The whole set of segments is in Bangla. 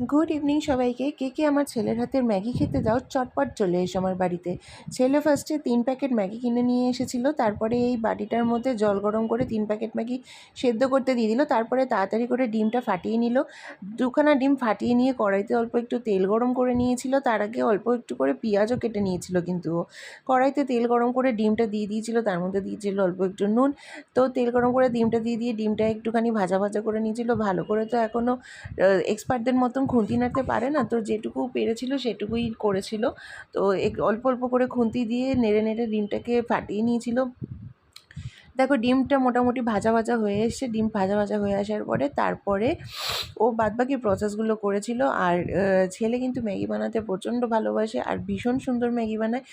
গুড ইভিনিং সবাইকে। কে কে আমার ছেলের হাতের ম্যাগি খেতে দাও, চটপট চলে এসো আমার বাড়িতে। ছেলে ফার্স্টে 3 প্যাকেট ম্যাগি কিনে নিয়ে এসেছিলো, তারপরে এই বাটিটার মধ্যে জল গরম করে 3 প্যাকেট ম্যাগি সেদ্ধ করতে দিয়ে দিল। তারপরে তাড়াতাড়ি করে ডিমটা ফাটিয়ে নিল। 2খানা ডিম ফাটিয়ে নিয়ে কড়াইতে অল্প একটু তেল গরম করে নিয়েছিল। তার আগে অল্প একটু করে পেঁয়াজও কেটে নিয়েছিল, কিন্তু কড়াইতে তেল গরম করে ডিমটা দিয়ে দিয়েছিল, তার মধ্যে দিয়েছিল অল্প একটু নুন। তো তেল গরম করে ডিমটা দিয়ে ডিমটা একটুখানি ভাজা ভাজা করে নিয়েছিল ভালো করে। তো এখনও এক্সপার্টদের মতন খুন্তি নাড়তে পারে না, তো যেটুকু পেরেছিল সেটুকুই করেছিল। তো অল্প অল্প করে খুন্তি দিয়ে নেড়ে নেড়ে ডিমটাকে ফাটিয়ে নিয়েছিল। দেখো ডিমটা মোটামুটি ভাজা ভাজা হয়ে এসছে। ডিম ভাজা ভাজা হয়ে আসার পরে তারপরে ও বাদবাকি প্রসেসগুলো করেছিল। আর ছেলে কিন্তু ম্যাগি বানাতে প্রচণ্ড ভালোবাসে আর ভীষণ সুন্দর ম্যাগি বানায়।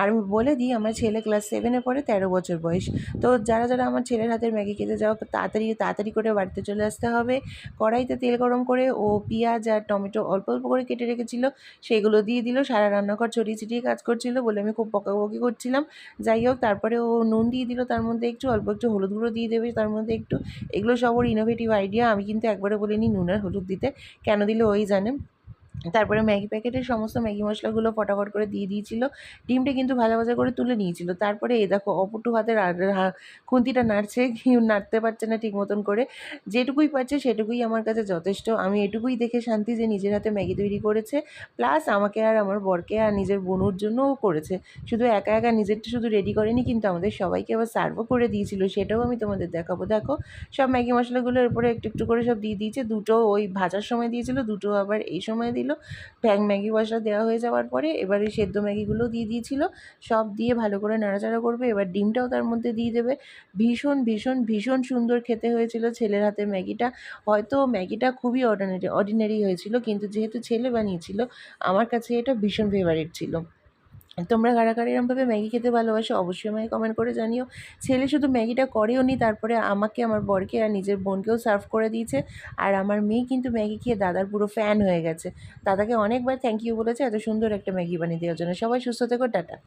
আর আমি বলে দিই, আমার ছেলে ক্লাস 7-এ পড়ে, 13 বছর বয়স। তো যারা যারা আমার ছেলের হাতের ম্যাগি খেতে যাও, তাড়াতাড়ি তাড়াতাড়ি করে বাড়িতে চলে আসতে হবে। কড়াইতে তেল গরম করে ও পেঁয়াজ আর টমেটো অল্প অল্প করে কেটে রেখেছিল, সেগুলো দিয়ে দিল। সারা রান্নাঘর ছড়িয়ে ছিটিয়ে কাজ করছিল বলে আমি খুব বকাবকি করছিলাম। যাই হোক, তারপরে ও নুন দিয়ে দিল, তার মধ্যে একটু অল্প একটু হলুদ গুঁড়ো দিয়ে দেবে তার মধ্যে একটু। এগুলো সব ওর ইনোভেটিভ আইডিয়া। আমি কিন্তু একবারে বলিনি নুন আর হলুদ দিতে, কেন দিলে ওই জানে। তারপরে ম্যাগি প্যাকেটের সমস্ত ম্যাগি মশলাগুলো ফটাফট করে দিয়ে দিয়েছিল। ডিমটা কিন্তু ভাজা ভাজা করে তুলে নিয়েছিল। তারপরে এই দেখো অপটু হাতের খুন্তিটা নাড়ছে, নাড়তে পারছে না ঠিক মতন করে। যেটুকুই পারছে সেটুকুই আমার কাছে যথেষ্ট। আমি এটুকুই দেখে শান্তি যে নিজের হাতে ম্যাগি তৈরি করেছে, প্লাস আমাকে আর আমার বরকে আর নিজের বোনুর জন্যও করেছে। শুধু একা একা নিজেরটা শুধু রেডি করেনি, কিন্তু আমাদের সবাইকে আবার সার্ভও করে দিয়েছিল, সেটাও আমি তোমাদের দেখাবো। দেখো সব ম্যাগি মশলাগুলোর উপরে একটু একটু করে সব দিয়ে দিয়েছে। দুটো ওই ভাজার সময় দিয়েছিল, দুটো আবার এই সময় দিল। ম্যাগি মশলা দেওয়া হয়ে যাওয়ার পরে এবার এই সেদ্ধ ম্যাগিগুলো দিয়ে দিয়েছিল। সব দিয়ে ভালো করে নাড়াচাড়া করবে। এবার ডিমটাও তার মধ্যে দিয়ে দেবে। ভীষণ ভীষণ ভীষণ সুন্দর খেতে হয়েছিল ছেলের হাতে ম্যাগিটা। হয়তো ম্যাগিটা খুবই অর্ডিনারি হয়েছিল, কিন্তু যেহেতু ছেলে বানিয়েছিল, আমার কাছে এটা ভীষণ ফেভারিট ছিল। তোমরা কারা কারা এরমভাবে ম্যাগি খেতে ভালোবাসো অবশ্যই আমাকে কমেন্ট করে জানিও। ছেলে শুধু ম্যাগিটা করেও নি, তারপরে আমাকে, আমার বরকে আর নিজের বোনকেও সার্ভ করে দিয়েছে। আর আমার মেয়ে কিন্তু ম্যাগি খেয়ে দাদার পুরো ফ্যান হয়ে গেছে। দাদাকে অনেকবার থ্যাংক ইউ বলেছে এত সুন্দর একটা ম্যাগি বানিয়ে দেওয়ার জন্য। সবাই সুস্থ থেকো, টাটা।